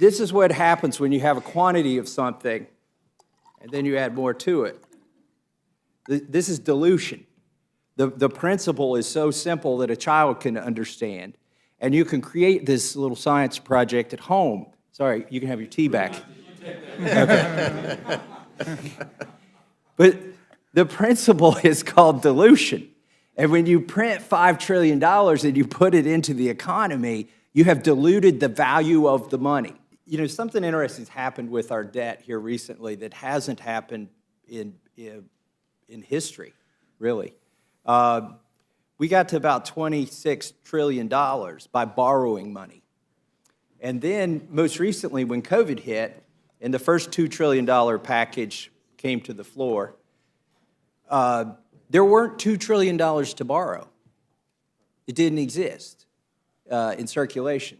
This is what happens when you have a quantity of something and then you add more to it. This is dilution. The principle is so simple that a child can understand. And you can create this little science project at home. Sorry, you can have your tea back. Okay. But the principle is called dilution. And when you print $5 trillion and you put it into the economy, you have diluted the value of the money. You know, something interesting has happened with our debt here recently that hasn't happened in history, really. We got to about $26 trillion by borrowing money. And then, most recently, when COVID hit, and the first $2 trillion package came to the floor, there weren't $2 trillion to borrow. It didn't exist in circulation.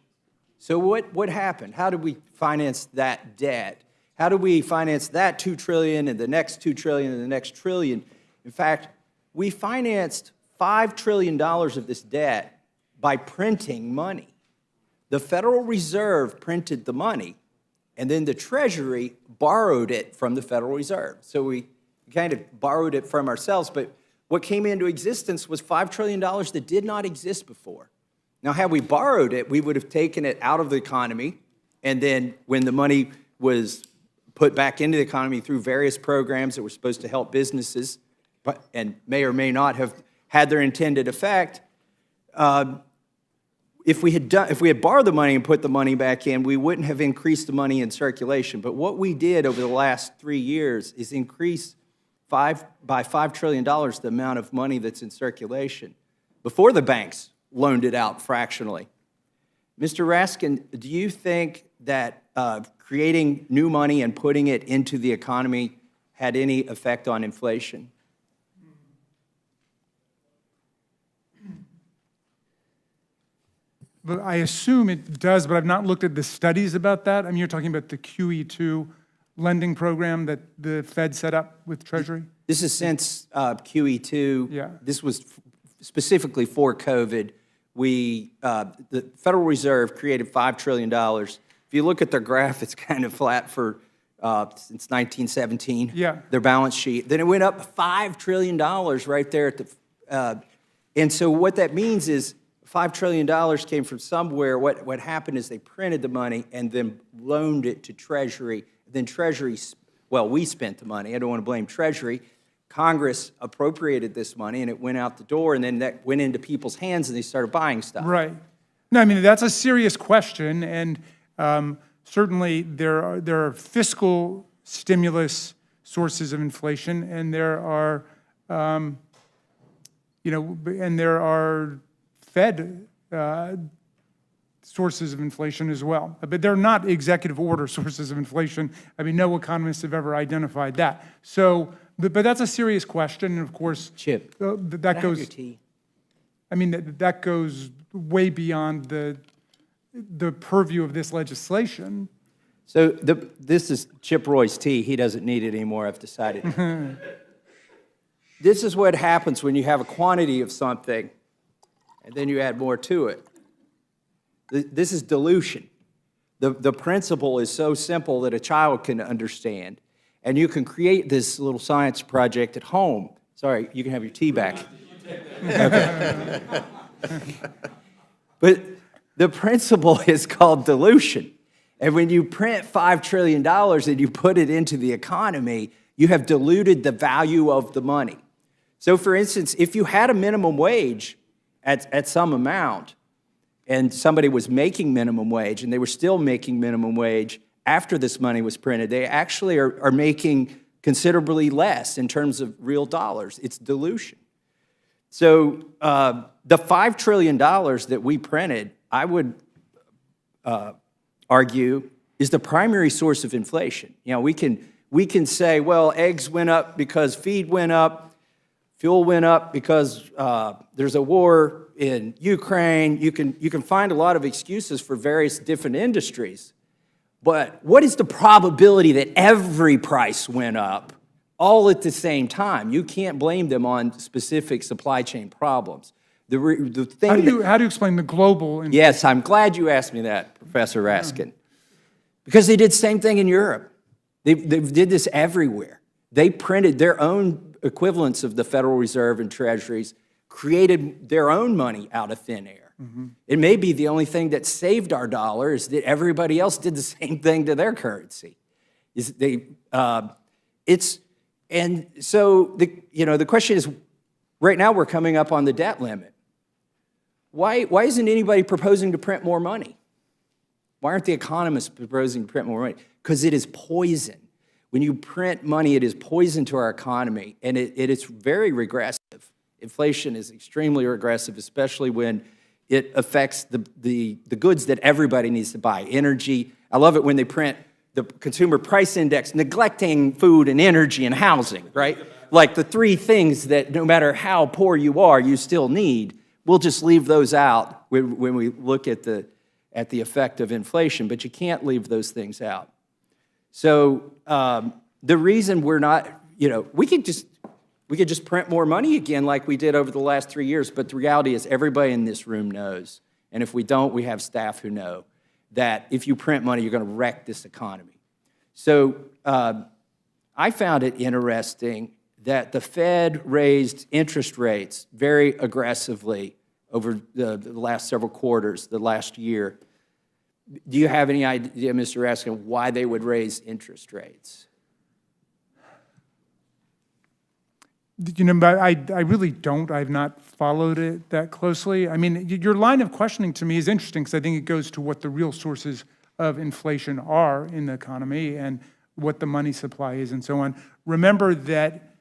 So what happened? How did we finance that debt? How do we finance that $2 trillion and the next $2 trillion and the next trillion? In fact, we financed $5 trillion of this debt by printing money. The Federal Reserve printed the money, and then the Treasury borrowed it from the Federal Reserve. So we kind of borrowed it from ourselves, but what came into existence was $5 trillion that did not exist before. Now, had we borrowed it, we would have taken it out of the economy, and then when the money was put back into the economy through various programs that were supposed to help businesses, and may or may not have had their intended effect, if we had borrowed the money and put the money back in, we wouldn't have increased the money in circulation. But what we did over the last 3 years is increase by $5 trillion the amount of money that's in circulation before the banks loaned it out fractionally. Mr. Raskin, do you think that creating new money and putting it into the economy had any effect on inflation? But I assume it does, but I've not looked at the studies about that. I mean, you're talking about the QE2 lending program that the Fed set up with Treasury? This is since QE2. Yeah. This was specifically for COVID. The Federal Reserve created $5 trillion. If you look at their graph, it's kind of flat for since 1917. Yeah. Their balance sheet. Then it went up $5 trillion right there at the. And so what that means is $5 trillion came from somewhere. What happened is they printed the money and then loaned it to Treasury. Then Treasury, well, we spent the money. I don't want to blame Treasury. Congress appropriated this money, and it went out the door, and then that went into people's hands, and they started buying stuff. Right. No, I mean, that's a serious question, and certainly there are fiscal stimulus sources of inflation, and there are, and there are Fed sources of inflation as well. But they're not executive order sources of inflation. I mean, no economists have ever identified that. So, but that's a serious question, and of course, Chip, that goes. I mean, that goes way beyond the purview of this legislation. So this is Chip Roy's tea. He doesn't need it anymore, I've decided. This is what happens when you have a quantity of something and then you add more to it. This is dilution. The principle is so simple that a child can understand. And you can create this little science project at home. Sorry, you can have your tea back. Okay. But the principle is called dilution. And when you print $5 trillion and you put it into the economy, you have diluted the value of the money. So for instance, if you had a minimum wage at some amount, and somebody was making minimum wage, and they were still making minimum wage after this money was printed, they actually are making considerably less in terms of real dollars. It's dilution. So the $5 trillion that we printed, I would argue, is the primary source of inflation. You know, we can say, well, eggs went up because feed went up, fuel went up because there's a war in Ukraine. You can find a lot of excuses for various different industries. But what is the probability that every price went up all at the same time? You can't blame them on specific supply chain problems. The thing how do you explain the global inflation? Yes, I'm glad you asked me that, Professor Raskin. Because they did the same thing in Europe. They did this everywhere. They printed their own equivalents of the Federal Reserve and treasuries, created their own money out of thin air. It may be the only thing that saved our dollar is that everybody else did the same thing to their currency. And so the question is, right now we're coming up on the debt limit. Why isn't anybody proposing to print more money? Why aren't the economists proposing to print more money? Because it is poison. When you print money, it is poison to our economy, and it is very regressive. Inflation is extremely regressive, especially when it affects the goods that everybody needs to buy. Energy. I love it when they print the consumer price index, neglecting food and energy and housing, right? Like the three things that no matter how poor you are, you still need. We'll just leave those out when we look at the effect of inflation, but you can't leave those things out. So the reason we're not, we could just print more money again like we did over the last 3 years, but the reality is everybody in this room knows, and if we don't, we have staff who know, that if you print money, you're going to wreck this economy. So I found it interesting that the Fed raised interest rates very aggressively over the last several quarters, the last year. Do you have any idea, Mr. Raskin, why they would raise interest rates? I really don't. I've not followed it that closely. I mean, your line of questioning to me is interesting because I think it goes to what the real sources of inflation are in the economy and what the money supply is and so on. Remember that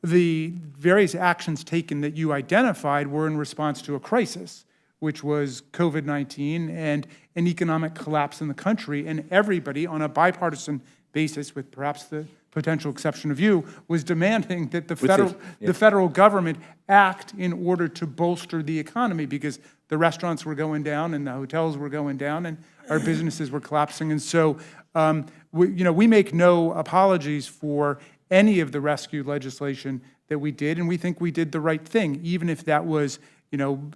the various actions taken that you identified were in response to a crisis, which was COVID-19 and an economic collapse in the country, and everybody on a bipartisan basis, with perhaps the potential exception of you, was demanding that the federal government act in order to bolster the economy because the restaurants were going down and the hotels were going down and our businesses were collapsing. And so, we make no apologies for any of the rescue legislation that we did, and we think we did the right thing, even if that was,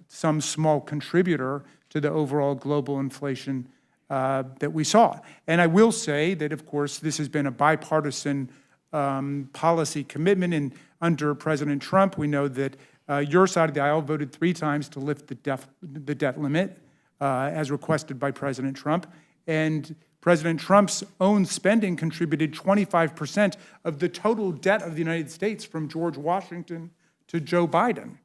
some small contributor to the overall global inflation that we saw. And I will say that, of course, this has been a bipartisan policy commitment. And under President Trump, we know that your side of the aisle voted 3 times to lift the debt limit as requested by President Trump. And President Trump's own spending contributed 25% of the total debt of the United States from George Washington to Joe Biden.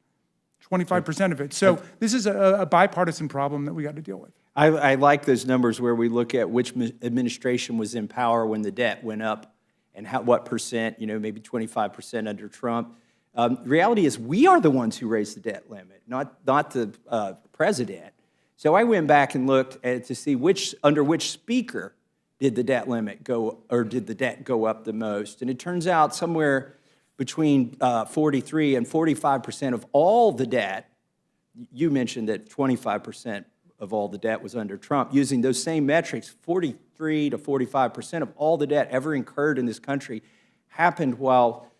25% of it. So this is a bipartisan problem that we got to deal with. I like those numbers where we look at which administration was in power when the debt went up and what percent, maybe 25% under Trump. The reality is we are the ones who raised the debt limit, not the president. So I went back and looked to see under which speaker did the debt limit go, or did the debt go up the most. And it turns out somewhere between 43 and 45% of all the debt, you mentioned that 25% of all the debt was under Trump. Using those same metrics, 43 to 45% of all the debt ever incurred in this country happened while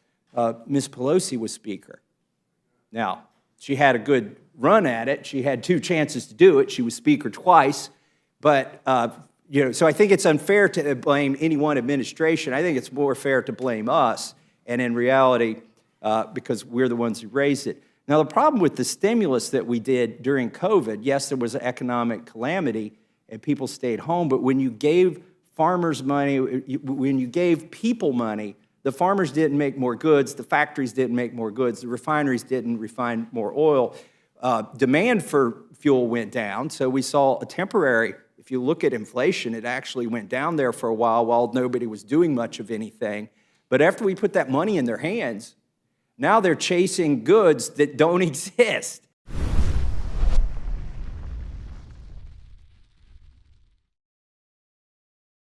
Ms. Pelosi was Speaker. Now, she had a good run at it. She had 2 chances to do it. She was Speaker twice. But, so I think it's unfair to blame any one administration. I think it's more fair to blame us. And in reality, because we're the ones who raised it. Now, the problem with the stimulus that we did during COVID, yes, there was an economic calamity and people stayed home, but when you gave farmers money, when you gave people money, the farmers didn't make more goods, the factories didn't make more goods, the refineries didn't refine more oil. Demand for fuel went down, so we saw a temporary, if you look at inflation, it actually went down there for a while nobody was doing much of anything. But after we put that money in their hands, now they're chasing goods that don't exist.